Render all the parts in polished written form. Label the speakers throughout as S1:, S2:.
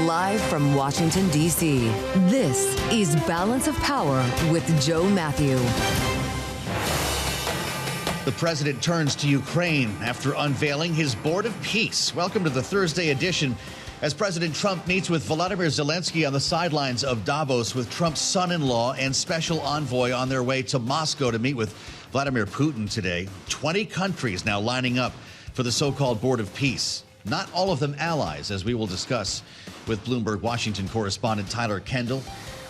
S1: Live from Washington, D.C., this is Balance of Power with Joe Mathieu.
S2: The president turns to Ukraine after unveiling his Board of Peace. Welcome to the Thursday edition as President Trump meets with Volodymyr Zelenskiy on the sidelines of Davos with Trump's son-in-law and special envoy on their way to Moscow to meet with Vladimir Putin today. 20 countries now lining up for the so-called Board of Peace. Not all of them allies, as we will discuss with Bloomberg Washington correspondent Tyler Kendall.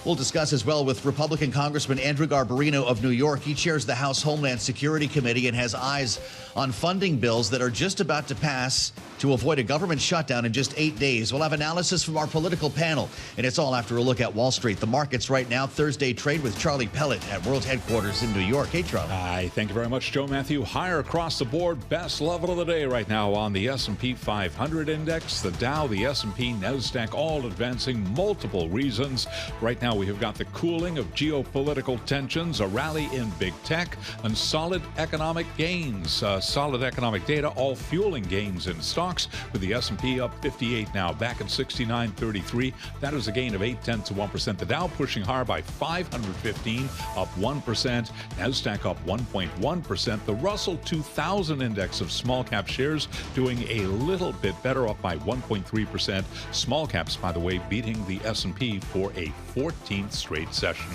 S2: We'll discuss as well with Republican Congressman Andrew Garbarino of New York. He chairs the House Homeland Security Committee and has eyes on funding bills that are just about to pass to avoid a government shutdown in just 8 days. We'll have analysis from our political panel, and it's all after a look at Wall Street. The markets right now, Thursday trade with Charlie Pellet at World Headquarters in New York. Hey, Charlie.
S3: Hi, thank you very much, Joe Mathieu. Higher across the board, best level of the day right now on the S&P 500 index, the Dow, the S&P, NASDAQ, all advancing multiple reasons. Right now, we have got the cooling of geopolitical tensions, a rally in big tech, and solid economic gains. Solid economic data, all fueling gains in stocks, with the S&P up 58 now, back at 69.33. That is a gain of 0.8%. The Dow pushing higher by 515, up 1%. NASDAQ up 1.1%. The Russell 2000 index of small cap shares doing a little bit better, up by 1.3%. Small caps, by the way, beating the S&P for a 14th straight session.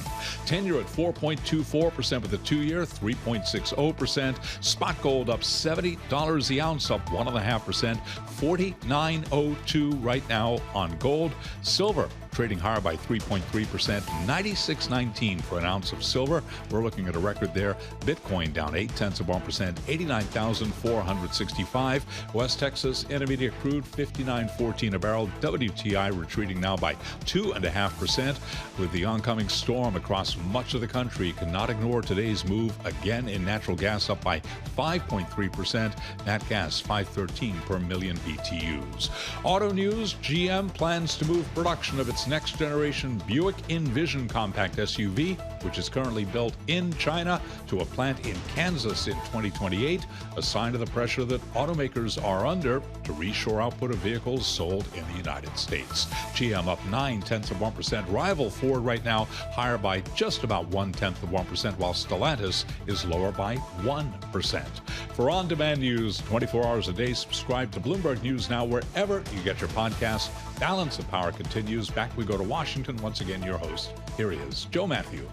S3: 10-year at 4.24%, with the 2-year 3.60%. Spot gold up $70 the ounce, up 1.5%. 49.02 right now on gold. Silver trading higher by 3.3%, 96.19 for an ounce of silver. We're looking at a record there. Bitcoin down 0.8%, 89,465. West Texas Intermediate crude 59.14 a barrel. WTI retreating now by 2.5%. With the oncoming storm across much of the country, you cannot ignore today's move again in natural gas, up by 5.3%. Nat gas 5.13 per million BTUs. Auto news: GM plans to move production of its next generation Buick Envision compact SUV, which is currently built in China, to a plant in Kansas in 2028, a sign of the pressure that automakers are under to reshore output of vehicles sold in the United States. GM up 0.9%. Rival Ford right now higher by just about 0.1%, while Stellantis is lower by 1%. For on-demand news 24 hours a day, subscribe to Bloomberg News Now wherever you get your podcasts. Balance of Power continues. Back we go to Washington. Once again, your host. Here he is, Joe Mathieu.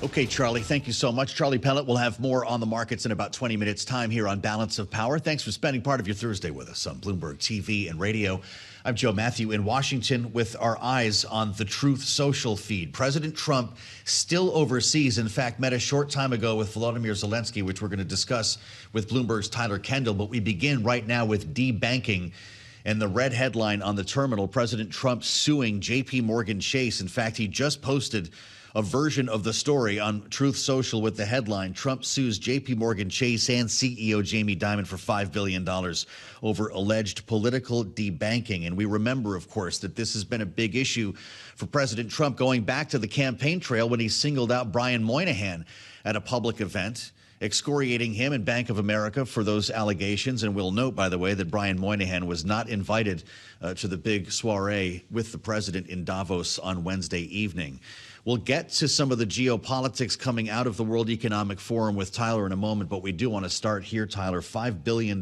S2: Okay, Charlie, thank you so much. Charlie Pellet will have more on the markets in about 20 minutes' time here on Balance of Power. Thanks for spending part of your Thursday with us on Bloomberg TV and radio. I'm Joe Mathieu in Washington with our eyes on the Truth Social feed. President Trump still overseas. In fact, met a short time ago with Volodymyr Zelenskiy, which we're going to discuss with Bloomberg's Tyler Kendall. But we begin right now with debanking. And the red headline on the terminal: President Trump suing J.P. Morgan Chase. In fact, he just posted a version of the story on Truth Social with the headline: Trump sues J.P. Morgan Chase and CEO Jamie Dimon for $5 billion over alleged political debanking. And we remember, of course, that this has been a big issue for President Trump going back to the campaign trail when he singled out Brian Moynihan at a public event, excoriating him and Bank of America for those allegations. And we'll note, by the way, that Brian Moynihan was not invited to the big soiree with the president in Davos on Wednesday evening. We'll get to some of the geopolitics coming out of the World Economic Forum with Tyler in a moment, but we do want to start here, Tyler. $5 billion.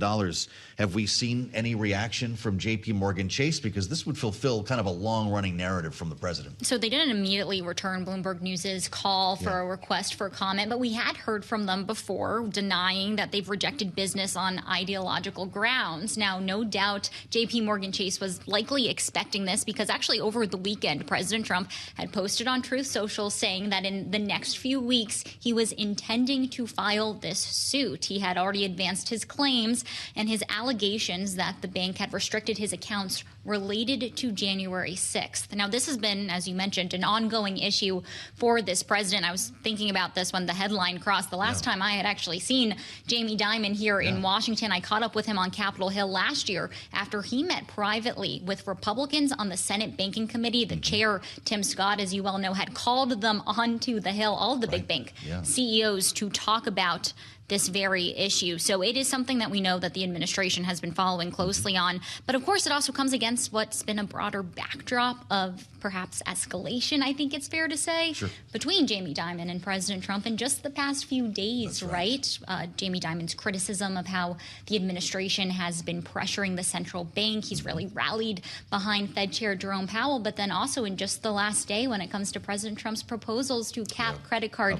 S2: Have we seen any reaction from J.P. Morgan Chase? Because this would fulfill kind of a long-running narrative from the president.
S4: So they didn't immediately return Bloomberg News' call for a request for comment, but we had heard from them before, denying that they've rejected business on ideological grounds. Now, no doubt J.P. Morgan Chase was likely expecting this, because actually over the weekend, President Trump had posted on Truth Social saying that in the next few weeks, he was intending to file this suit. He had already advanced his claims and his allegations that the bank had restricted his accounts related to January 6th. Now, this has been, as you mentioned, an ongoing issue for this president. I was thinking about this when the headline crossed. The last time I had actually seen Jamie Dimon here in Washington, I caught up with him on Capitol Hill last year after he met privately with Republicans on the Senate Banking Committee. The chair, Tim Scott, as you well know, had called them onto the Hill, all of the big bank CEOs, to talk about this very issue. So it is something that we know that the administration has been following closely on. But of course, it also comes against what's been a broader backdrop of perhaps escalation, I think it's fair to say, between Jamie Dimon and President Trump in just the past few days, right? Jamie Dimon's criticism of how the administration has been pressuring the central bank. He's really rallied behind Fed Chair Jerome Powell, but then also in just the last day when it comes to President Trump's proposals to cap credit card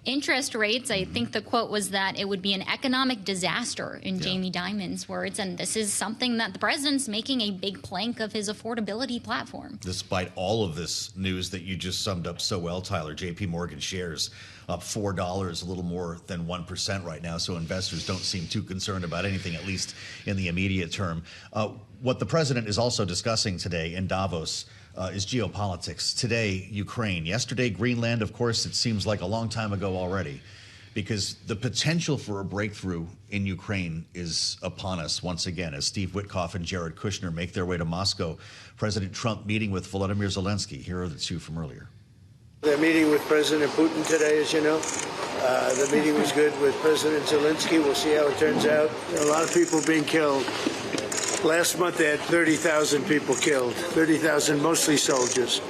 S4: interest rates, I think the quote was that it would be an economic disaster in Jamie Dimon's words. And this is something that the president's making a big plank of his affordability platform.
S2: Despite all of this news that you just summed up so well, Tyler, JP Morgan shares up $4, a little more than 1% right now. So investors don't seem too concerned about anything, at least in the immediate term. What the president is also discussing today in Davos is geopolitics. Today, Ukraine. Yesterday, Greenland. Of course, it seems like a long time ago already, because the potential for a breakthrough in Ukraine is upon us once again as Steve Witkoff and Jared Kushner make their way to Moscow. President Trump meeting with Volodymyr Zelenskiy. Here are the two from earlier.
S5: They're meeting with President Putin today, as you know. The meeting was good with President Zelenskiy. We'll see how it turns out. There are a lot of people being killed. Last month, they had 30,000 people killed, 30,000 mostly soldiers.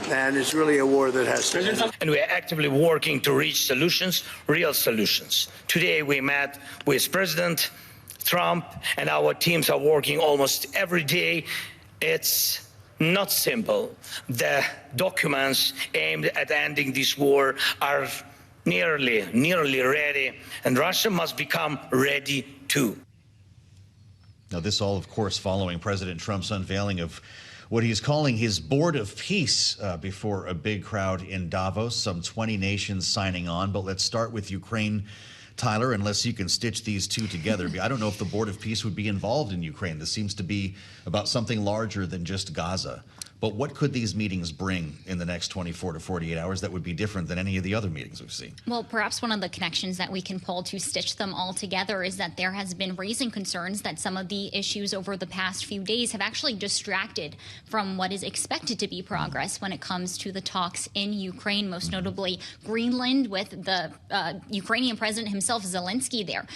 S5: And it's really a war that has to end.
S6: And we're actively working to reach solutions, real solutions. Today, we met with President Trump, and our teams are working almost every day. It's not simple. The documents aimed at ending this war are nearly ready, and Russia must become ready too.
S2: Now, this all, of course, following President Trump's unveiling of what he's calling his Board of Peace before a big crowd in Davos, some 20 nations signing on. But let's start with Ukraine, Tyler, unless you can stitch these two together. I don't know if the Board of Peace would be involved in Ukraine. This seems to be about something larger than just Gaza. But what could these meetings bring in the next 24 to 48 hours that would be different than any of the other meetings we've seen?
S4: Well, perhaps one of the connections that we can pull to stitch them all together is that there has been raising concerns that some of the issues over the past few days have actually distracted from what is expected to be progress when it comes to the talks in Ukraine, most notably Greenland, with the Ukrainian president himself, Zelenskiy, there,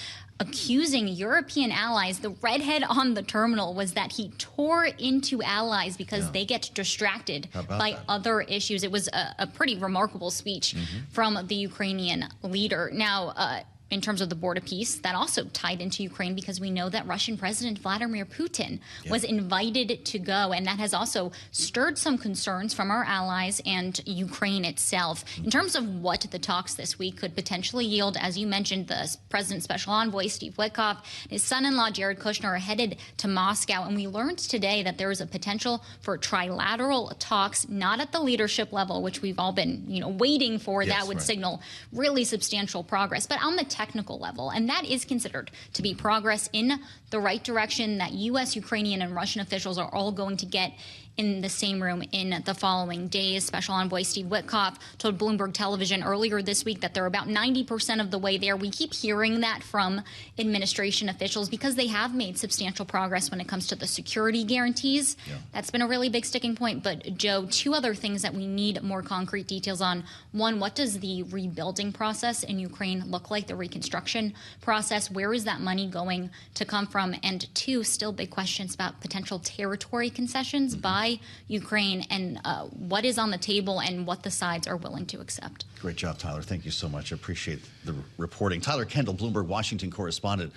S4: accusing European allies. The redhead on the terminal was that he tore into allies because they get distracted by other issues. It was a pretty remarkable speech from the Ukrainian leader. Now, in terms of the Board of Peace, that also tied into Ukraine because we know that Russian President Vladimir Putin was invited to go, and that has also stirred some concerns from our allies and Ukraine itself. In terms of what the talks this week could potentially yield, as you mentioned, the President's special envoy, Steve Witkoff, his son-in-law, Jared Kushner, are headed to Moscow, and we learned today that there is a potential for trilateral talks, not at the leadership level, which we've all been waiting for. That would signal really substantial progress, but on the technical level, and that is considered to be progress in the right direction that U.S., Ukrainian, and Russian officials are all going to get in the same room in the following days. Special Envoy Steve Witkoff told Bloomberg Television earlier this week that they're about 90% of the way there. We keep hearing that from administration officials because they have made substantial progress when it comes to the security guarantees. That's been a really big sticking point. But, Joe, two other things that we need more concrete details on. One, what does the rebuilding process in Ukraine look like, the reconstruction process? Where is that money going to come from? And two, still big questions about potential territory concessions by Ukraine and what is on the table and what the sides are willing to accept.
S2: Great job, Tyler. Thank you so much. I appreciate the reporting. Tyler Kendall, Bloomberg Washington correspondent,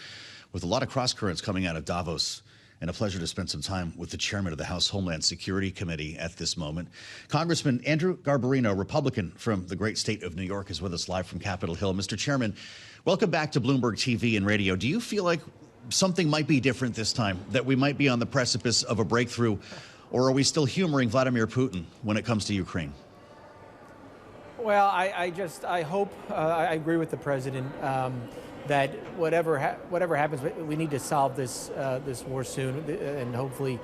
S2: with a lot of cross currents coming out of Davos, and a pleasure to spend some time with the chairman of the House Homeland Security Committee at this moment. Congressman Andrew Garbarino, Republican from the great state of New York, is with us live from Capitol Hill. Mr. Chairman, welcome back to Bloomberg TV and radio. Do you feel like something might be different this time, that we might be on the precipice of a breakthrough? Or are we still humoring Vladimir Putin when it comes to Ukraine?
S7: Well, I hope, I agree with the president that whatever happens, we need to solve this war soon and hopefully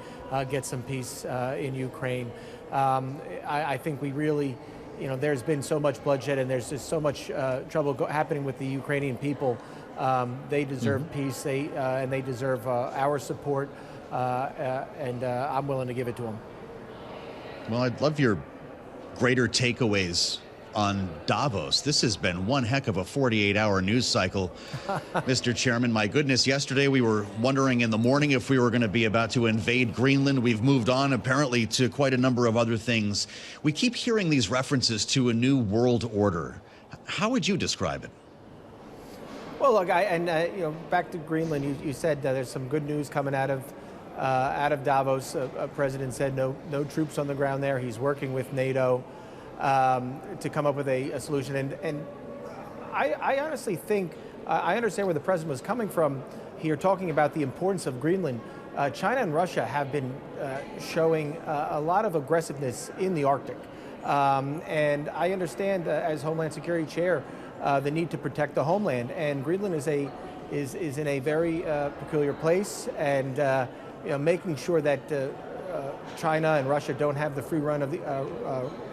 S7: get some peace in Ukraine. I think we really, there's been so much bloodshed and there's just so much trouble happening with the Ukrainian people. They deserve peace, and they deserve our support. And I'm willing to give it to them.
S2: Well, I'd love your greater takeaways on Davos. This has been one heck of a 48-hour news cycle, Mr. Chairman. My goodness, yesterday we were wondering in the morning if we were going to be about to invade Greenland. We've moved on, apparently, to quite a number of other things. We keep hearing these references to a new world order. How would you describe it?
S7: Well, look, back to Greenland, you said there's some good news coming out of Davos. President said no troops on the ground there. He's working with NATO to come up with a solution. And I honestly think, I understand where the president was coming from here, talking about the importance of Greenland. China and Russia have been showing a lot of aggressiveness in the Arctic. And I understand, as Homeland Security Chair, the need to protect the homeland. And Greenland is in a very peculiar place, and making sure that China and Russia don't have the free run of the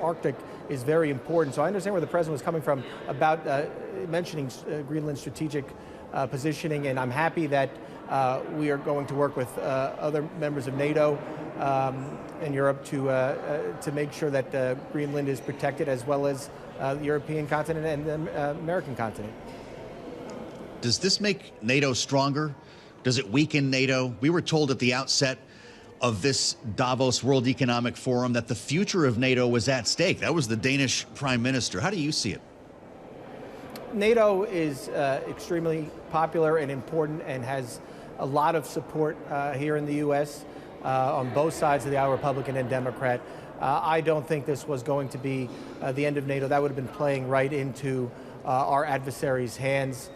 S7: Arctic is very important. So I understand where the president was coming from about mentioning Greenland's strategic positioning, and I'm happy that we are going to work with other members of NATO in Europe to make sure that Greenland is protected, as well as the European continent and the American continent.
S2: Does this make NATO stronger? Does it weaken NATO? We were told at the outset of this Davos World Economic Forum that the future of NATO was at stake. That was the Danish Prime Minister. How do you see it?
S7: NATO is extremely popular and important and has a lot of support here in the U.S. On both sides of the aisle, Republican and Democrat. I don't think this was going to be the end of NATO. That would have been playing right into our adversaries' hands.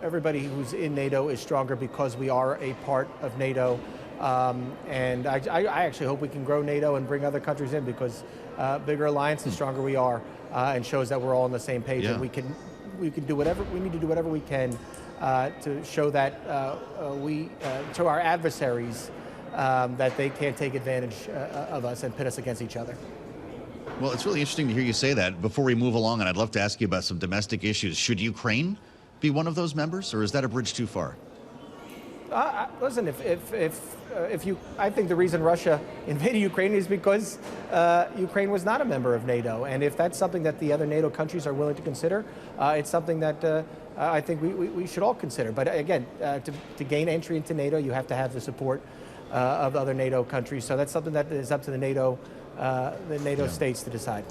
S7: Everybody who's in NATO is stronger because we are a part of NATO. And I actually hope we can grow NATO and bring other countries in, because bigger alliance, the stronger we are, and shows that we're all on the same page.
S2: Yeah.
S7: And we need to do whatever we can to show that to our adversaries that they can't take advantage of us and pit us against each other.
S2: Well, it's really interesting to hear you say that. Before we move along, and I'd love to ask you about some domestic issues. Should Ukraine be one of those members, or is that a bridge too far?
S7: Listen, I think the reason Russia invaded Ukraine is because Ukraine was not a member of NATO, and if that's something that the other NATO countries are willing to consider, it's something that I think we should all consider. But again, to gain entry into NATO, you have to have the support of other NATO countries. So that's something that is up to the NATO states to decide.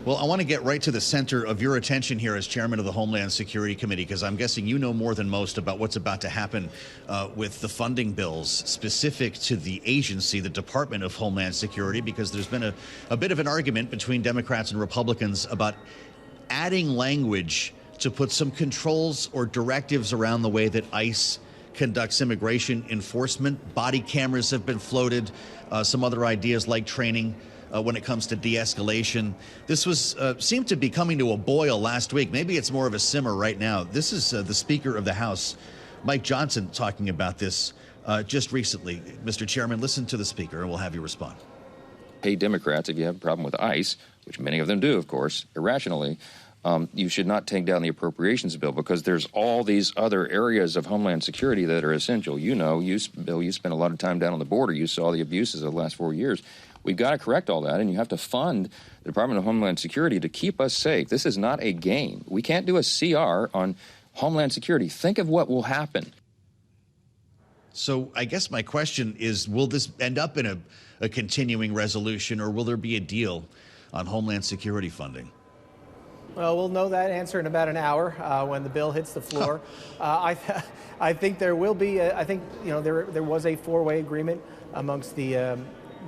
S2: Well, I want to get right to the center of your attention here as chairman of the Homeland Security Committee, because I'm guessing you know more than most about what's about to happen with the funding bills specific to the agency, the Department of Homeland Security, because there's been a bit of an argument between Democrats and Republicans about adding language to put some controls or directives around the way that ICE conducts immigration enforcement. Body cameras have been floated, some other ideas like training when it comes to de-escalation. This was seemed to be coming to a boil last week. Maybe it's more of a simmer right now. This is the Speaker of the House, Mike Johnson, talking about this just recently. Mr. Chairman, listen to the Speaker and we'll have you respond.
S8: Hey, Democrats, if you have a problem with ICE, which many of them do, of course, irrationally, you should not take down the appropriations bill, because there's all these other areas of Homeland Security that are essential. You know, Bill, you spent a lot of time down on the border. You saw the abuses of the last 4 years. We've got to correct all that, and you have to fund the Department of Homeland Security to keep us safe. This is not a game. We can't do a CR on Homeland Security. Think of what will happen.
S2: So I guess my question is, will this end up in a continuing resolution, or will there be a deal on Homeland Security funding?
S7: Well, we'll know that answer in about an hour when the bill hits the floor. I think there will be. I think there was a four-way agreement amongst the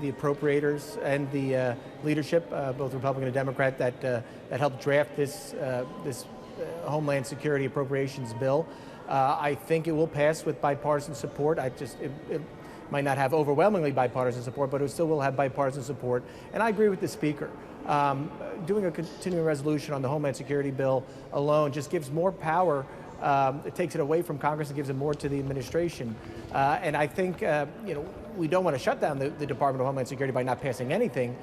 S7: appropriators and the leadership, both Republican and Democrat, that helped draft this Homeland Security appropriations bill. I think it will pass with bipartisan support. It might not have overwhelmingly bipartisan support, but it still will have bipartisan support. And I agree with the Speaker. Doing a continuing resolution on the Homeland Security bill alone just gives more power. It takes it away from Congress and gives it more to the administration. And I think we don't want to shut down the Department of Homeland Security by not passing anything,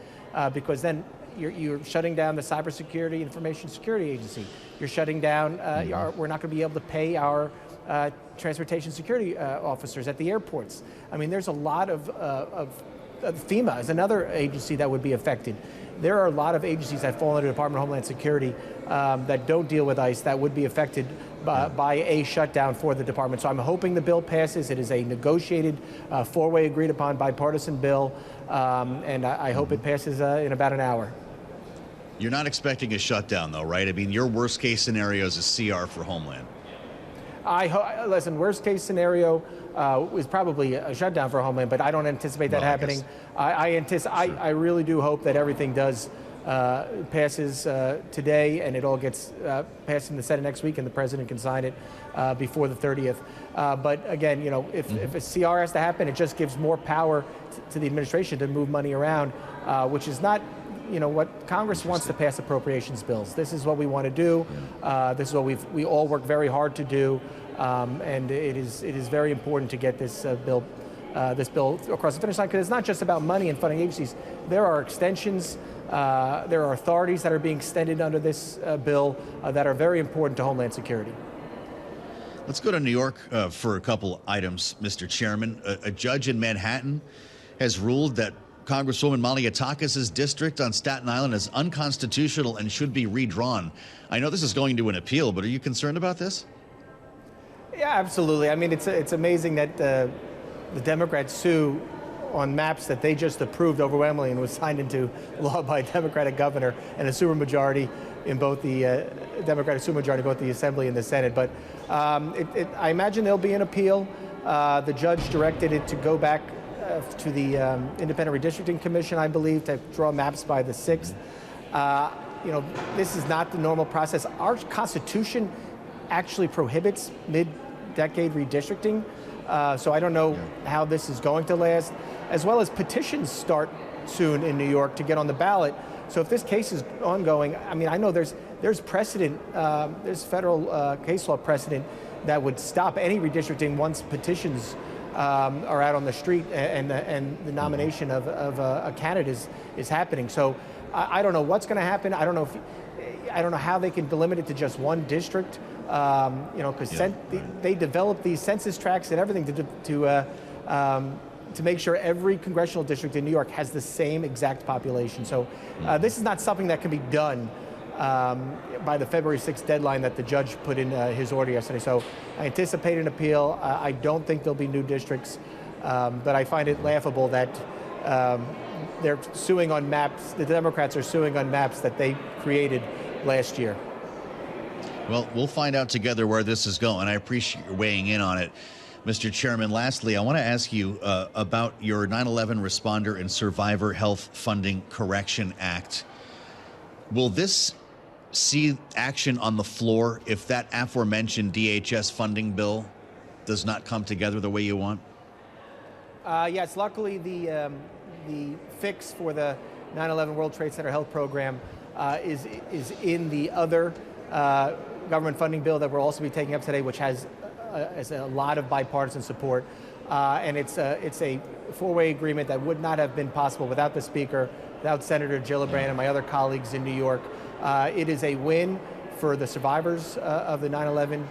S7: because then you're shutting down the Cybersecurity Information Security Agency. You're shutting down. We're not going to be able to pay our transportation security officers at the airports. I mean, there's a lot of FEMA is another agency that would be affected. there are a lot of agencies that fall under the Department of Homeland Security that don't deal with ICE that would be affected by a shutdown for the department. So I'm hoping the bill passes. It is a negotiated, four-way agreed upon bipartisan bill, and I hope it passes in about an hour.
S2: You're not expecting a shutdown, though, right? I mean, your worst-case scenario is a CR for Homeland.
S7: Listen, worst-case scenario is probably a shutdown for Homeland, but I don't anticipate that happening. I really do hope that everything does passes today, and it all gets passed in the Senate next week, and the president can sign it before the 30th. But again, you know, if a CR has to happen, it just gives more power to the administration to move money around, which is not, you know, what Congress wants to pass appropriations bills. This is what we want to do. This is what we all work very hard to do, and it is very important to get this bill across the finish line, because it's not just about money and funding agencies. There are extensions. There are authorities that are being extended under this bill that are very important to Homeland Security.
S2: Let's go to New York for a couple items, Mr. Chairman. A judge in Manhattan has ruled that Congresswoman Malliotakis' district on Staten Island is unconstitutional and should be redrawn. I know this is going to an appeal, but are you concerned about this?
S7: Yeah, absolutely. I mean, it's amazing that the Democrats sue on maps that they just approved overwhelmingly and was signed into law by a Democratic governor and a supermajority in both the Democratic supermajority, both the Assembly and the Senate. But I imagine there'll be an appeal. The judge directed it to go back to the Independent Redistricting Commission, I believe, to draw maps by the 6th. You know, this is not the normal process. Our Constitution actually prohibits mid-decade redistricting, so I don't know how this is going to last. As well as petitions start soon in New York to get on the ballot. So if this case is ongoing, I mean, I know there's precedent, there's federal case law precedent that would stop any redistricting once petitions are out on the street and the nomination of a candidate is happening. So I don't know what's going to happen. I don't know how they can delimit it to just one district. You know, because they develop these census tracts and everything to make sure every congressional district in New York has the same exact population. So this is not something that can be done by the February 6th deadline that the judge put in his order yesterday. So I anticipate an appeal. I don't think there'll be new districts, but I find it laughable that they're suing on maps. The Democrats are suing on maps that they created last year.
S2: Well, we'll find out together where this is going. I appreciate your weighing in on it. Mr. Chairman, lastly, I want to ask you about your 9/11 Responder and Survivor Health Funding Correction Act. Will this see action on the floor if that aforementioned DHS funding bill does not come together the way you want?
S7: Yes, luckily the fix for the 9/11 World Trade Center Health Program is in the other government funding bill that we'll also be taking up today, which has a lot of bipartisan support, and it's a four-way agreement that would not have been possible without the Speaker, without Senator Gillibrand and my other colleagues in New York. It is a win for the survivors of the 9/11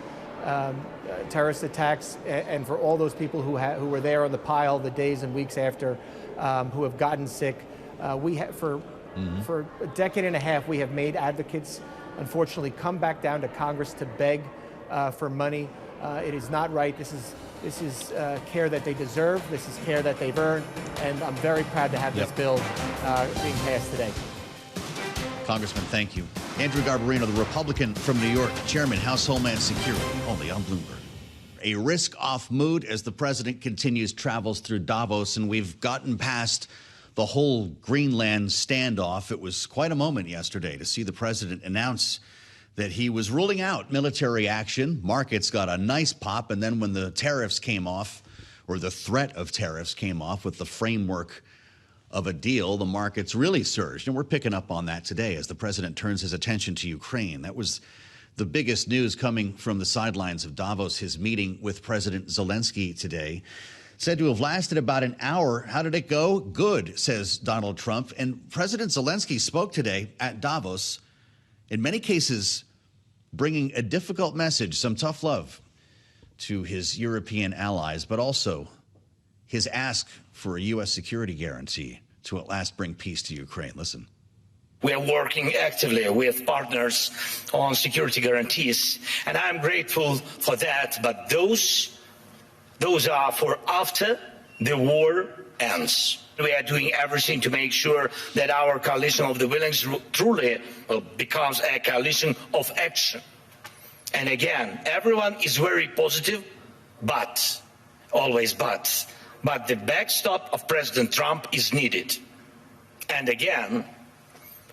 S7: terrorist attacks, and for all those people who were there on the pile the days and weeks after, who have gotten sick. For a decade and a half, we have made advocates, unfortunately, come back down to Congress to beg for money. It is not right. This is care that they deserve. This is care that they've earned, and I'm very proud to have this bill being passed today.
S2: Congressman, thank you. Andrew Garbarino, the Republican from New York, Chairman, House Homeland Security, only on Bloomberg. A risk-off mood as the president continues travels through Davos, and we've gotten past the whole Greenland standoff. It was quite a moment yesterday to see the president announce that he was ruling out military action. Markets got a nice pop, and then when the tariffs came off, or the threat of tariffs came off with the framework of a deal, the markets really surged. And we're picking up on that today as the president turns his attention to Ukraine. That was the biggest news coming from the sidelines of Davos, his meeting with President Zelenskiy today. Said to have lasted about an hour. How did it go? Good, says Donald Trump. And President Zelenskiy spoke today at Davos, in many cases bringing a difficult message, some tough love to his European allies, but also his ask for a U.S. security guarantee to at last bring peace to Ukraine. Listen.
S6: We are working actively with partners on security guarantees, and I'm grateful for that, but those are for after the war ends. We are doing everything to make sure that our coalition of the willing truly becomes a coalition of action. And again, everyone is very positive, but, always but the backstop of President Trump is needed. And again,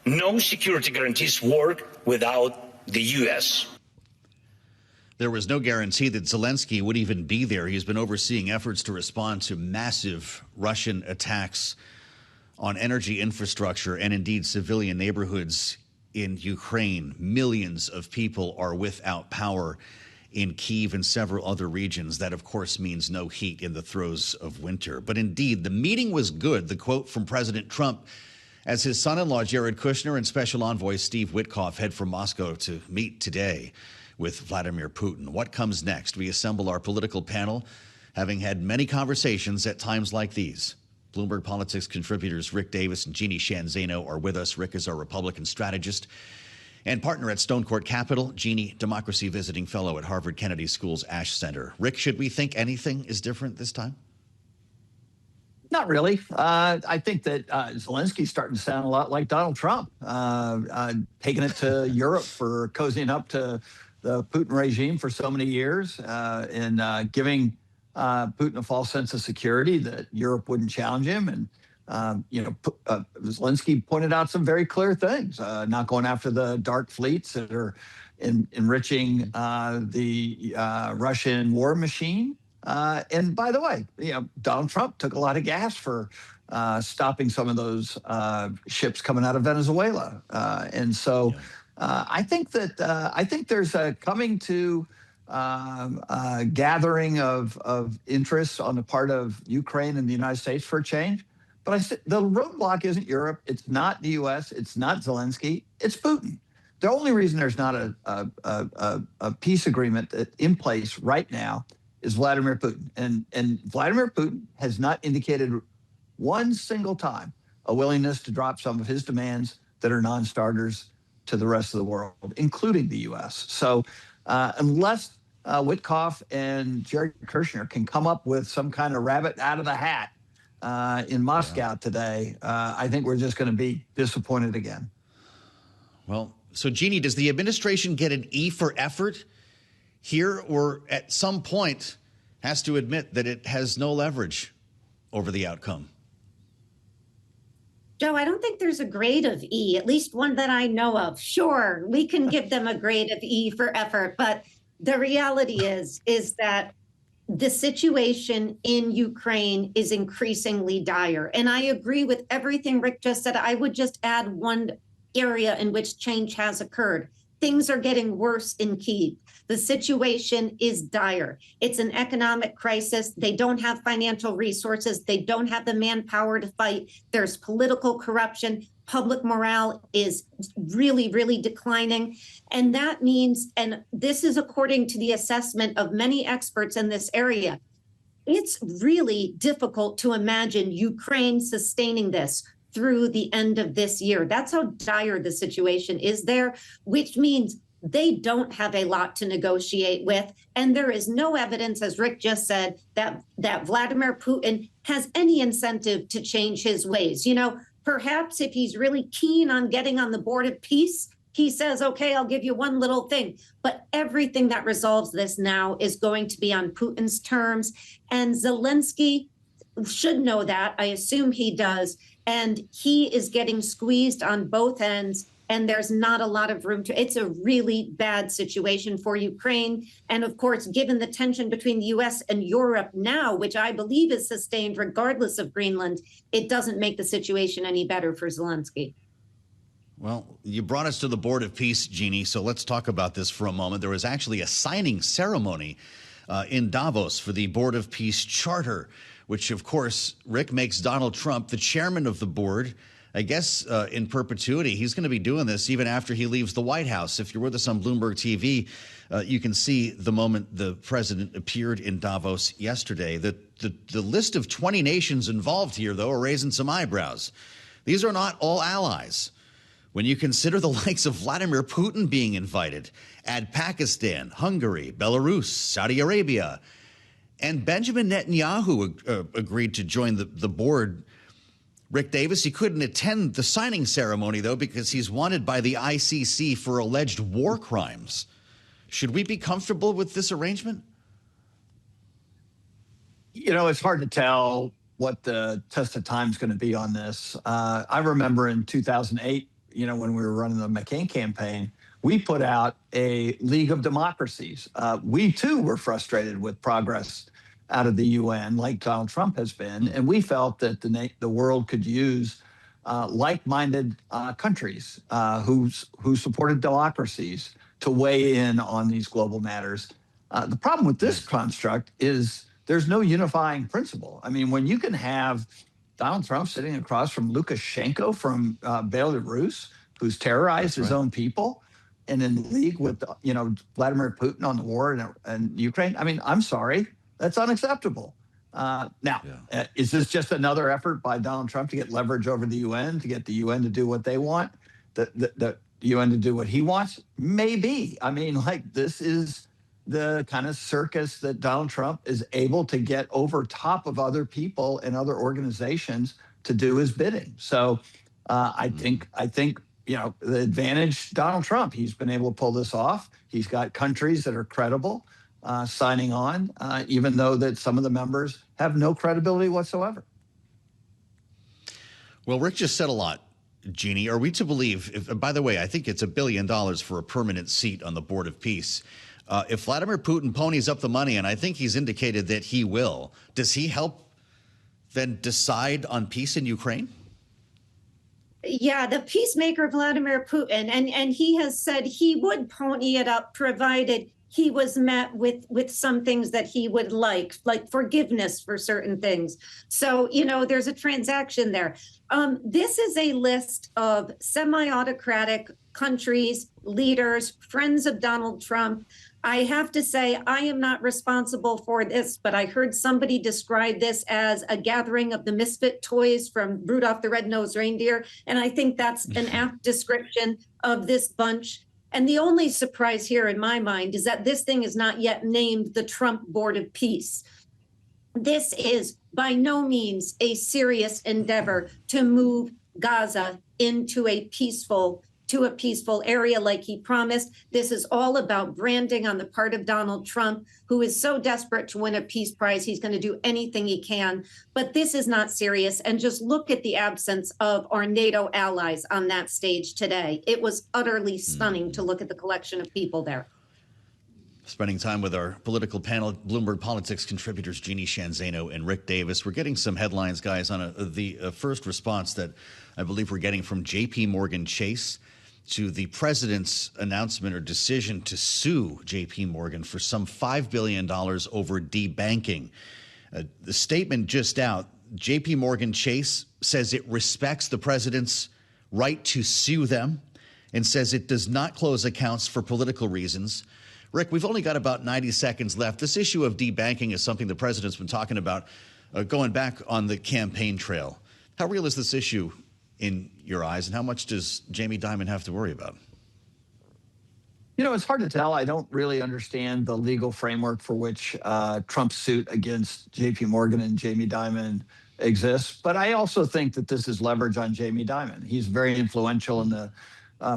S6: no security guarantees work without the U.S.
S2: There was no guarantee that Zelenskiy would even be there. He's been overseeing efforts to respond to massive Russian attacks on energy infrastructure and indeed civilian neighborhoods in Ukraine. Millions of people are without power in Kyiv and several other regions. That, of course, means no heat in the throes of winter. But indeed, the meeting was good. The quote from President Trump as his son-in-law, Jared Kushner, and Special Envoy Steve Witkoff head for Moscow to meet today with Vladimir Putin. What comes next? We assemble our political panel, having had many conversations at times like these. Bloomberg Politics contributors Rick Davis and Jeanne Zaino are with us. Rick is our Republican strategist and partner at Stonecourt Capital. Jeanne, democracy visiting fellow at Harvard Kennedy School's Ash Center. Rick, should we think anything is different this time?
S9: Not really. I think that Zelenskiy's starting to sound a lot like Donald Trump, taking it to Europe for cozying up to the Putin regime for so many years and giving Putin a false sense of security that Europe wouldn't challenge him. And, Zelenskiy pointed out some very clear things, not going after the dark fleets that are enriching the Russian war machine. And by the way, Donald Trump took a lot of gas for stopping some of those ships coming out of Venezuela. And so I think there's a coming to gathering of interests on the part of Ukraine and the United States for a change. But the roadblock isn't Europe. It's not the U.S. It's not Zelenskiy. It's Putin. The only reason there's not a peace agreement in place right now is Vladimir Putin. And Vladimir Putin has not indicated one single time a willingness to drop some of his demands that are non-starters to the rest of the world, including the U.S. So unless Witkoff and Jared Kushner can come up with some kind of rabbit out of the hat in Moscow today, I think we're just going to be disappointed again.
S2: Well, so Jeanne, does the administration get an E for effort here, or at some point has to admit that it has no leverage over the outcome?
S10: Joe, I don't think there's a grade of E, at least one that I know of. Sure, we can give them a grade of E for effort, but the reality is that the situation in Ukraine is increasingly dire. And I agree with everything Rick just said. I would just add one area in which change has occurred. Things are getting worse in Kyiv. The situation is dire. It's an economic crisis. They don't have financial resources. They don't have the manpower to fight. There's political corruption. Public morale is really, really declining. And that means, and this is according to the assessment of many experts in this area, it's really difficult to imagine Ukraine sustaining this through the end of this year. That's how dire the situation is there, which means they don't have a lot to negotiate with. And there is no evidence, as Rick just said, that Vladimir Putin has any incentive to change his ways. Perhaps if he's really keen on getting on the board of peace, he says, okay, I'll give you one little thing. But everything that resolves this now is going to be on Putin's terms. And Zelenskiy should know that. I assume he does. And he is getting squeezed on both ends. And there's not a lot of room to. It's a really bad situation for Ukraine. And of course, given the tension between the U.S. and Europe now, which I believe is sustained regardless of Greenland, it doesn't make the situation any better for Zelenskiy.
S2: Well, you brought us to the Board of Peace, Jeanne, so let's talk about this for a moment. There was actually a signing ceremony in Davos for the Board of Peace Charter, which, of course, Rick, makes Donald Trump the chairman of the board. I guess in perpetuity. He's going to be doing this even after he leaves the White House. If you're with us on Bloomberg TV, you can see the moment the president appeared in Davos yesterday. The list of 20 nations involved here, though, are raising some eyebrows. These are not all allies. when you consider the likes of Vladimir Putin being invited, add Pakistan, Hungary, Belarus, Saudi Arabia, and Benjamin Netanyahu agreed to join the board. Rick Davis, he couldn't attend the signing ceremony, though, because he's wanted by the ICC for alleged war crimes. Should we be comfortable with this arrangement?
S9: You know, it's hard to tell what the test of time is going to be on this. I remember in 2008, you know, when we were running the McCain campaign, we put out a League of Democracies. We, too, were frustrated with progress out of the UN, like Donald Trump has been. And we felt that the world could use like-minded countries who supported democracies to weigh in on these global matters. The problem with this construct is there's no unifying principle. I mean, when you can have Donald Trump sitting across from Lukashenko from Belarus, who's terrorized his own people, and in league with, you know, Vladimir Putin on the war in Ukraine, I mean, I'm sorry, that's unacceptable. Is this just another effort by Donald Trump to get leverage over the UN, to get the UN to do what they want, the UN to do what he wants? Maybe. I mean, like, this is the kind of circus that Donald Trump is able to get over top of other people and other organizations to do his bidding. So I think, you know, the advantage Donald Trump, he's been able to pull this off. He's got countries that are credible signing on, even though that some of the members have no credibility whatsoever.
S2: Well, Rick just said a lot. Jeanne, are we to believe, by the way, I think it's $1 billion for a permanent seat on the Board of Peace. If Vladimir Putin ponies up the money, and I think he's indicated that he will, does he help then decide on peace in Ukraine?
S10: Yeah, the peacemaker Vladimir Putin, and he has said he would pony it up provided he was met with some things that he would like forgiveness for certain things. So, you know, there's a transaction there. This is a list of semi-autocratic countries, leaders, friends of Donald Trump. I have to say, I am not responsible for this, but I heard somebody describe this as a gathering of the misfit toys from Rudolph the Red-Nosed Reindeer. And I think that's an apt description of this bunch. And the only surprise here in my mind is that this thing is not yet named the Trump Board of Peace. This is by no means a serious endeavor to move Gaza into a peaceful area like he promised. This is all about branding on the part of Donald Trump, who is so desperate to win a peace prize, he's going to do anything he can. But this is not serious. And just look at the absence of our NATO allies on that stage today. It was utterly stunning to look at the collection of people there.
S2: Spending time with our political panel, Bloomberg Politics contributors Jeanne, Zaino, and Rick Davis. We're getting some headlines, guys, on the first response that I believe we're getting from J.P. Morgan Chase to the president's announcement or decision to sue J.P. Morgan for some $5 billion over debanking. The statement just out, J.P. Morgan Chase says it respects the president's right to sue them and says it does not close accounts for political reasons. Rick, we've only got about 90 seconds left. This issue of debanking is something the president's been talking about going back on the campaign trail. How real is this issue in your eyes, and how much does Jamie Dimon have to worry about?
S9: You know, it's hard to tell. I don't really understand the legal framework for which Trump's suit against J.P. Morgan and Jamie Dimon exists. But I also think that this is leverage on Jamie Dimon. He's very influential in the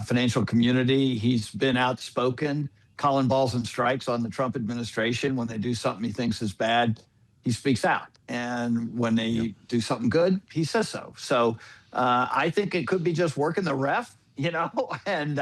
S9: financial community. He's been outspoken, calling balls and strikes on the Trump administration. When they do something he thinks is bad, he speaks out. And when they do something good, he says so. So I think it could be just working the ref, you know, and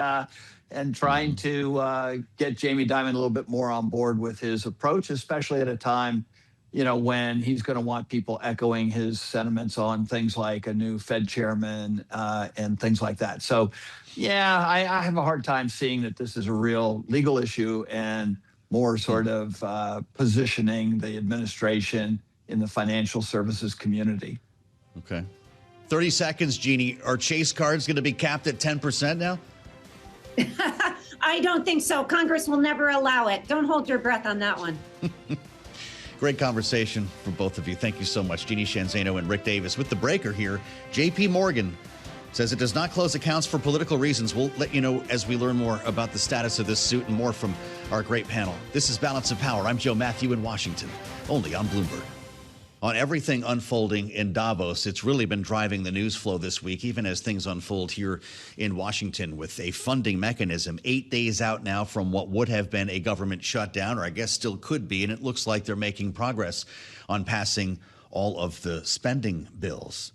S9: trying to get Jamie Dimon a little bit more on board with his approach, especially at a time, you know, when he's going to want people echoing his sentiments on things like a new Fed chairman and things like that. So, yeah, I have a hard time seeing that this is a real legal issue and more sort of positioning the administration in the financial services community.
S2: Okay. 30 seconds, Jeanne. Are Chase cards going to be capped at 10% now?
S10: I don't think so. Congress will never allow it. Don't hold your breath on that one.
S2: Great conversation for both of you. Thank you so much. Jeanne Zaino and Rick Davis with the breaker here. J.P. Morgan says it does not close accounts for political reasons. We'll let you know as we learn more about the status of this suit and more from our great panel. This is Balance of Power. I'm Joe Mathieu in Washington, only on Bloomberg. On everything unfolding in Davos, it's really been driving the news flow this week, even as things unfold here in Washington with a funding mechanism 8 days out now from what would have been a government shutdown, or I guess still could be, and it looks like they're making progress on passing all of the spending bills.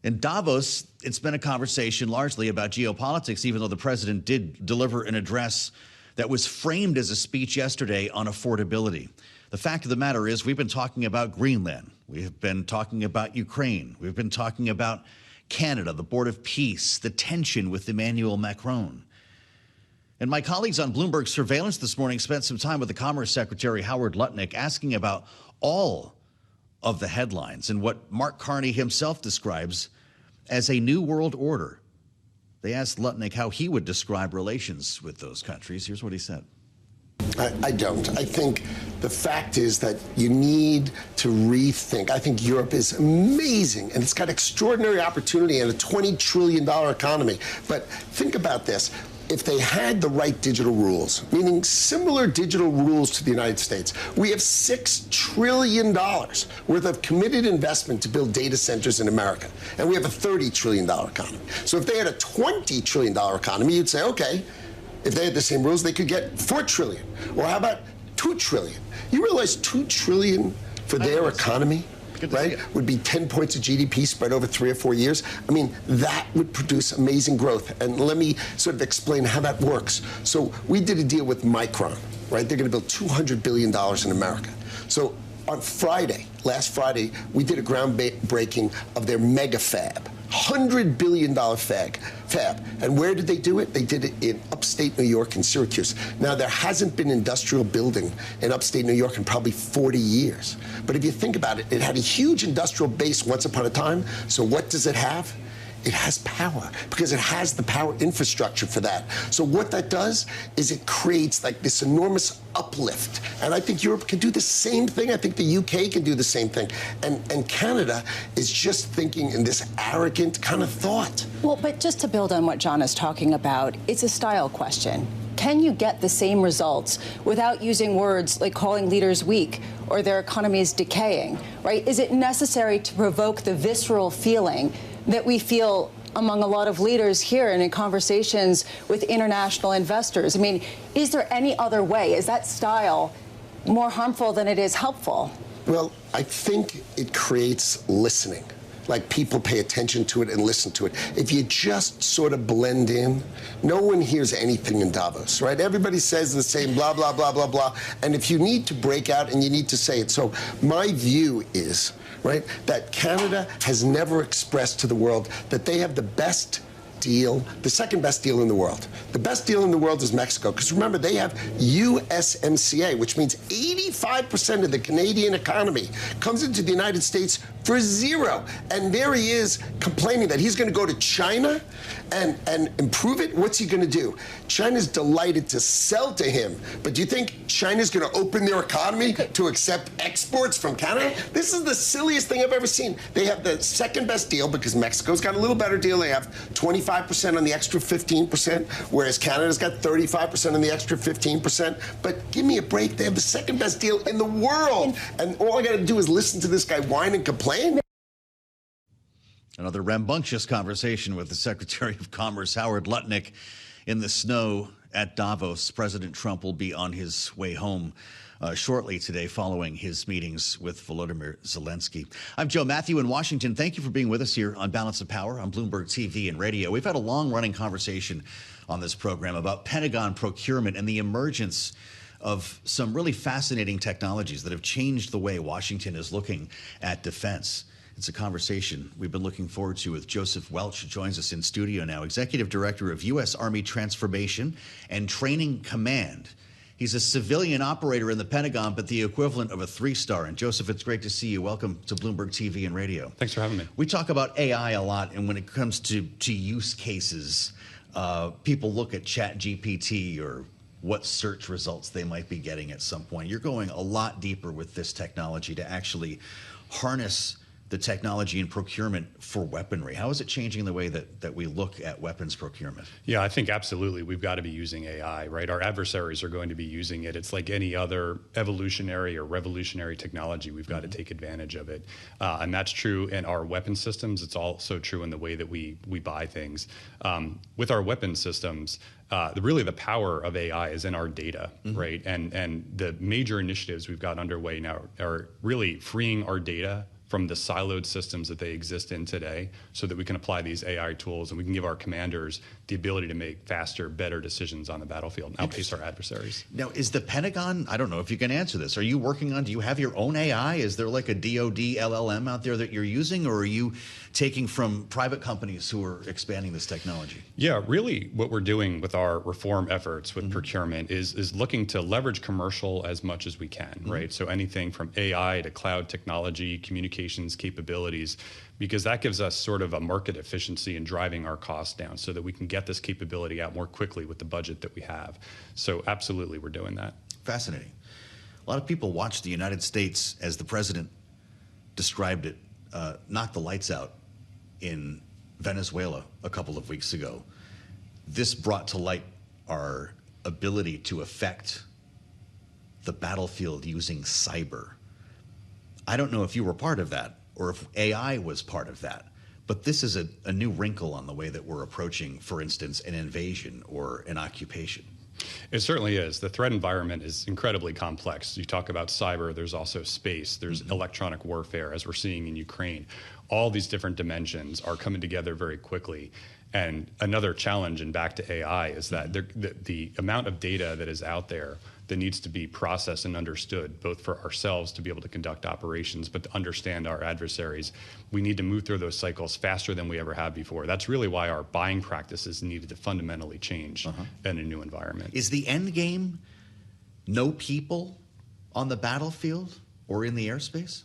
S2: In Davos, it's been a conversation largely about geopolitics, even though the president did deliver an address that was framed as a speech yesterday on affordability. The fact of the matter is we've been talking about Greenland. We've been talking about Ukraine. We've been talking about Canada, the Board of Peace, the tension with Emmanuel Macron. And my colleagues on Bloomberg Surveillance this morning spent some time with the Commerce Secretary, Howard Lutnick, asking about all of the headlines and what Mark Carney himself describes as a new world order. They asked Lutnick how he would describe relations with those countries. Here's what he said.
S11: I don't. I think the fact is that you need to rethink. I think Europe is amazing, and it's got extraordinary opportunity and a $20 trillion economy. But think about this. If they had the right digital rules, meaning similar digital rules to the United States, we have $6 trillion worth of committed investment to build data centers in America. And we have a $30 trillion economy. So if they had a $20 trillion economy, you'd say, okay, if they had the same rules, they could get $4 trillion. Or how about $2 trillion? You realize $2 trillion for their economy, right, would be 10 points of GDP spread over 3 or 4 years. I mean, that would produce amazing growth. And let me sort of explain how that works. So we did a deal with Micron, right? They're going to build $200 billion in America. So on Friday, last Friday, we did a groundbreaking of their mega fab. $100 billion fab. And where did they do it? They did it in upstate New York and Syracuse. Now, there hasn't been industrial building in upstate New York in probably 40 years. But if you think about it, it had a huge industrial base once upon a time. So what does it have? It has power because it has the power infrastructure for that. So what that does is it creates like this enormous uplift. And I think Europe can do the same thing. I think the UK can do the same thing. And Canada is just thinking in this arrogant kind of thought.
S12: Well, but just to build on what John is talking about, it's a style question. Can you get the same results without using words like calling leaders weak or their economies decaying, right? Is it necessary to provoke the visceral feeling that we feel among a lot of leaders here and in conversations with international investors? I mean, is there any other way? Is that style more harmful than it is helpful?
S11: Well, I think it creates listening. Like people pay attention to it and listen to it. If you just sort of blend in, no one hears anything in Davos, right? Everybody says the same blah, blah, blah, blah, blah. And if you need to break out and you need to say it. So my view is, right, that Canada has never expressed to the world that they have the best deal, the second best deal in the world. The best deal in the world is Mexico, because remember, they have USMCA, which means 85% of the Canadian economy comes into the United States for zero. And there he is complaining that he's going to go to China and improve it. What's he going to do? China's delighted to sell to him. But do you think China's going to open their economy to accept exports from Canada? This is the silliest thing I've ever seen. They have the second best deal because Mexico's got a little better deal. They have 25% on the extra 15%, whereas Canada's got 35% on the extra 15%. But give me a break. They have the second best deal in the world. And all I got to do is listen to this guy whine and complain.
S2: Another rambunctious conversation with the Secretary of Commerce, Howard Lutnick, in the snow at Davos. President Trump will be on his way home shortly today following his meetings with Volodymyr Zelenskiy. I'm Joe Mathieu in Washington. Thank you for being with us here on Balance of Power on Bloomberg TV and radio. We've had a long-running conversation on this program about Pentagon procurement and the emergence of some really fascinating technologies that have changed the way Washington is looking at defense. It's a conversation we've been looking forward to with Joseph Welch, who joins us in studio now, Executive Director of U.S. Army Transformation and Training Command. He's a civilian operator in the Pentagon, but the equivalent of a 3-star. And Joseph, it's great to see you. Welcome to Bloomberg TV and radio.
S13: Thanks for having me.
S2: We talk about AI a lot, and when it comes to use cases, people look at ChatGPT or what search results they might be getting at some point. You're going a lot deeper with this technology to actually harness the technology and procurement for weaponry? How is it changing the way that we look at weapons procurement?
S13: Yeah, I think absolutely we've got to be using AI, right? Our adversaries are going to be using it. It's like any other evolutionary or revolutionary technology. We've got to take advantage of it. And that's true in our weapon systems. It's also true in the way that we buy things. With our weapon systems, really the power of AI is in our data, right? And the major initiatives we've got underway now are really freeing our data from the siloed systems that they exist in today so that we can apply these AI tools and we can give our commanders the ability to make faster, better decisions on the battlefield and outpace our adversaries.
S2: Now, is the Pentagon, I don't know if you can answer this, are you working on, do you have your own AI? Is there like a DoD LLM out there that you're using, or are you taking from private companies who are expanding this technology?
S13: Yeah, really what we're doing with our reform efforts with procurement is looking to leverage commercial as much as we can, right? So anything from AI to cloud technology, communications capabilities, because that gives us sort of a market efficiency in driving our costs down so that we can get this capability out more quickly with the budget that we have. So absolutely, we're doing that.
S2: Fascinating. A lot of people watch the United States, as the president described it, knock the lights out in Venezuela a couple of weeks ago. This brought to light our ability to affect the battlefield using cyber. I don't know if you were part of that or if AI was part of that, but this is a new wrinkle on the way that we're approaching, for instance, an invasion or an occupation.
S13: It certainly is. The threat environment is incredibly complex. You talk about cyber, there's also space, there's electronic warfare, as we're seeing in Ukraine. All these different dimensions are coming together very quickly. And another challenge, and back to AI, is that the amount of data that is out there that needs to be processed and understood, both for ourselves to be able to conduct operations, but to understand our adversaries. We need to move through those cycles faster than we ever have before. That's really why our buying practices needed to fundamentally change in a new environment.
S2: Is the end game no people on the battlefield or in the airspace?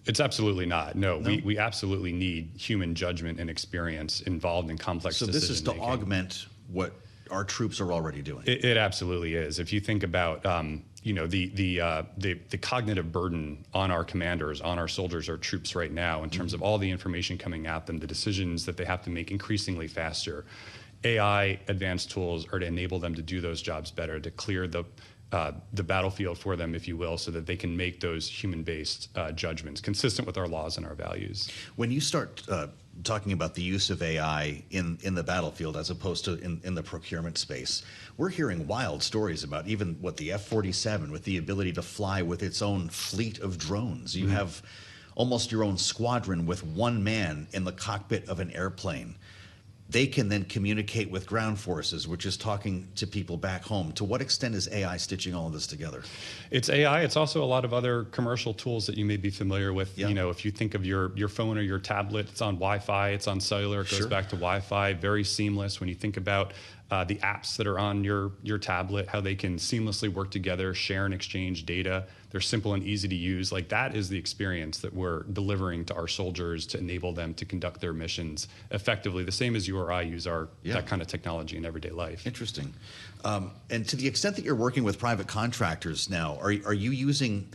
S13: It's absolutely not. No. We absolutely need human judgment and experience involved in complex decision-making. So this is to
S2: augment what our troops are already doing.
S13: It absolutely is. If you think about, the cognitive burden on our commanders, on our soldiers, our troops right now, in terms of all the information coming at them, the decisions that they have to make increasingly faster, AI advanced tools are to enable them to do those jobs better, to clear the battlefield for them, if you will, so that they can make those human-based judgments consistent with our laws and our values.
S2: When you start talking about the use of AI in the battlefield as opposed to in the procurement space, we're hearing wild stories about even what the F-47 with the ability to fly with its own fleet of drones. You have almost your own squadron with one man in the cockpit of an airplane. They can then communicate with ground forces, which is talking to people back home. To what extent is AI stitching all of this together?
S13: It's AI. It's also a lot of other commercial tools that you may be familiar with. Yeah. You know, if you think of your phone or your tablet, it's on Wi-Fi, it's on cellular, it goes back to Wi-Fi, very seamless. When you think about the apps that are on your tablet, how they can seamlessly work together, share and exchange data. They're simple and easy to use. Like, that is the experience that we're delivering to our soldiers to enable them to conduct their missions effectively, the same as you or I use that kind of technology in everyday life.
S2: Interesting. And to the extent that you're working with private contractors now, are you using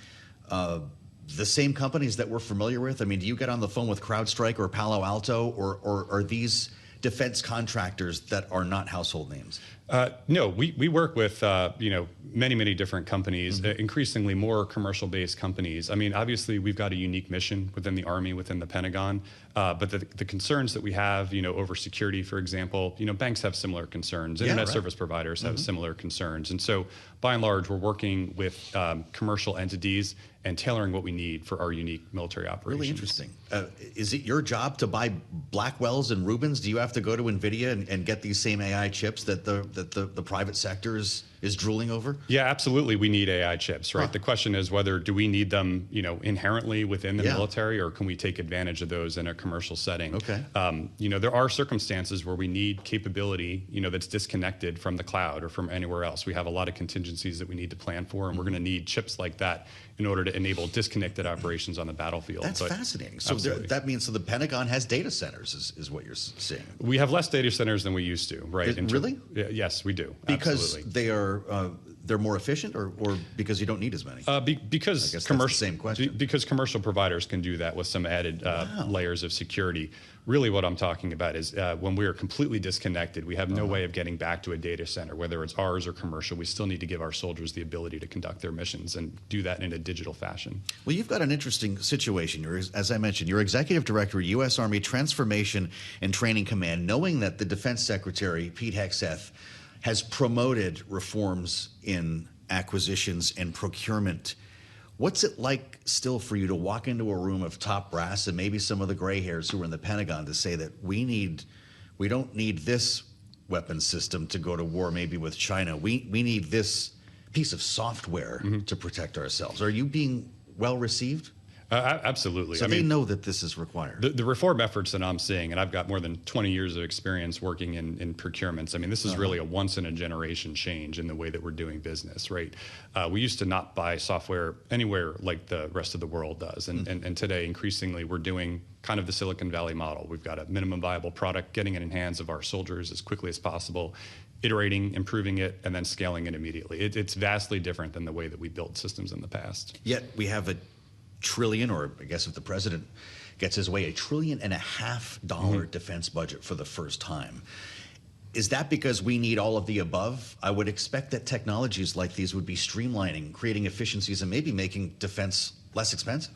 S2: the same companies that we're familiar with? I mean, do you get on the phone with CrowdStrike or Palo Alto, or are these defense contractors that are not household names?
S13: No, we work with many different companies, increasingly more commercial-based companies. I mean, obviously we've got a unique mission within the Army, within the Pentagon, but the concerns that we have, over security, for example, banks have similar concerns. Internet service providers have similar concerns, and so by and large, we're working with commercial entities and tailoring what we need for our unique military operations.
S2: Really interesting. Is it your job to buy Blackwells and Rubins? Do you have to go to NVIDIA and get these same AI chips that the private sector is drooling over?
S13: Yeah, absolutely. We need AI chips, right? The question is whether do we need them, inherently within the military, or can we take advantage of those in a commercial setting?
S2: Okay.
S13: There are circumstances where we need capability, that's disconnected from the cloud or from anywhere else. We have a lot of contingencies that we need to plan for, and we're going to need chips like that in order to enable disconnected operations on the battlefield.
S2: That's fascinating. So that means the Pentagon has data centers, is what you're saying.
S13: We have less data centers than we used to, right?
S2: Really?
S13: Yes, we do.
S2: Because
S13: absolutely.
S2: they're more efficient, or because you don't need as many?
S13: Because
S2: I guess
S13: commercial,
S2: that's the same question.
S13: Because commercial providers can do that with some added layers of security. Really what I'm talking about is when we are completely disconnected, we have no way of getting back to a data center, whether it's ours or commercial. We still need to give our soldiers the ability to conduct their missions and do that in a digital fashion.
S2: Well, you've got an interesting situation. As I mentioned, you're Executive Director, U.S. Army Transformation and Training Command, knowing that the Defense Secretary, Pete Hegseth, has promoted reforms in acquisitions and procurement. What's it like still for you to walk into a room of top brass and maybe some of the gray hairs who are in the Pentagon to say that we don't need this weapon system to go to war maybe with China. We need this piece of software to protect ourselves. Are you being well received?
S13: Absolutely.
S2: So they know that this is required.
S13: The reform efforts that I'm seeing, and I've got more than 20 years of experience working in procurements. I mean, this is really a once-in-a-generation change in the way that we're doing business, right? We used to not buy software anywhere like the rest of the world does. And today, increasingly, we're doing kind of the Silicon Valley model. We've got a minimum viable product, getting it in hands of our soldiers as quickly as possible, iterating, improving it, and then scaling it immediately. It's vastly different than the way that we built systems in the past.
S2: Yet we have a trillion, or I guess if the president gets his way, $1.5 trillion defense budget for the first time. Is that because we need all of the above? I would expect that technologies like these would be streamlining, creating efficiencies, and maybe making defense less expensive.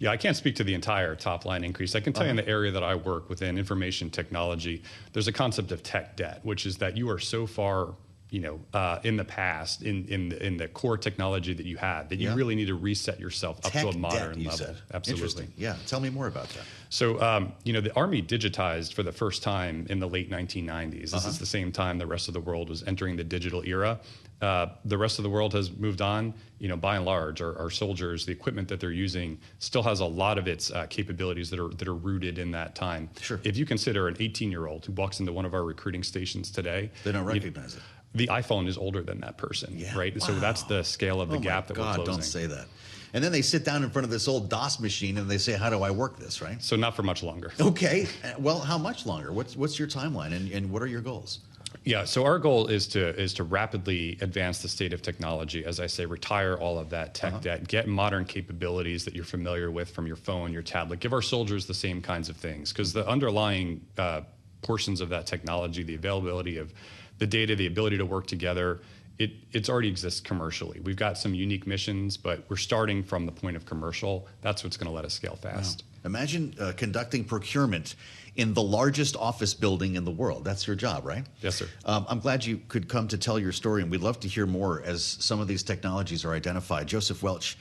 S13: Yeah, I can't speak to the entire top line increase. I can tell you in the area that I work within information technology, there's a concept of tech debt, which is that you are so far in the past, in the core technology that you had, that you really need to reset yourself up to a modern level.
S2: Said.
S13: Absolutely.
S2: Interesting. Yeah. Tell me more about that.
S13: So, the Army digitized for the first time in the late 1990s. This is the same time the rest of the world was entering the digital era. The rest of the world has moved on. By and large, our soldiers, the equipment that they're using still has a lot of its capabilities that are rooted in that time.
S2: Sure.
S13: If you consider an 18-year-old who walks into one of our recruiting stations today,
S2: they don't recognize it.
S13: The iPhone is older than that person, right? Wow. So that's the scale of the gap that we're closing.
S2: Don't say that. And then they sit down in front of this old DOS machine and they say, how do I work this, right?
S13: So not for much longer.
S2: Okay. Well, how much longer? What's your timeline and what are your goals?
S13: Yeah, so our goal is to rapidly advance the state of technology. As I say, retire all of that tech debt, get modern capabilities that you're familiar with from your phone, your tablet, give our soldiers the same kinds of things, because the underlying portions of that technology, the availability of the data, the ability to work together, it already exists commercially. We've got some unique missions, but we're starting from the point of commercial. That's what's going to let us scale fast.
S2: Wow. Imagine conducting procurement in the largest office building in the world. That's your job, right?
S13: Yes, sir.
S2: I'm glad you could come to tell your story, and we'd love to hear more as some of these technologies are identified. Joseph Welch,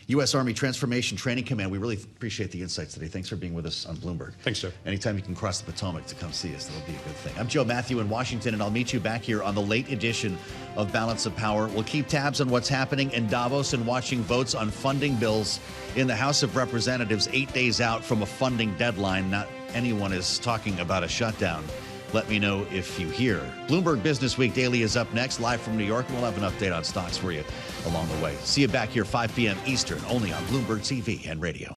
S2: U.S. Army Transformation Training Command. We really appreciate the insights today. Thanks for being with us on Bloomberg.
S13: Thanks, sir.
S2: Anytime you can cross the Potomac to come see us, that'll be a good thing. I'm Joe Mathieu in Washington, and I'll meet you back here on the late edition of Balance of Power. We'll keep tabs on what's happening in Davos and watching votes on funding bills in the House of Representatives 8 days out from a funding deadline. Not anyone is talking about a shutdown. Let me know if you hear. Bloomberg Business Week Daily is up next, live from New York. We'll have an update on stocks for you along the way. See you back here 5 p.m. Eastern, only on Bloomberg TV and radio.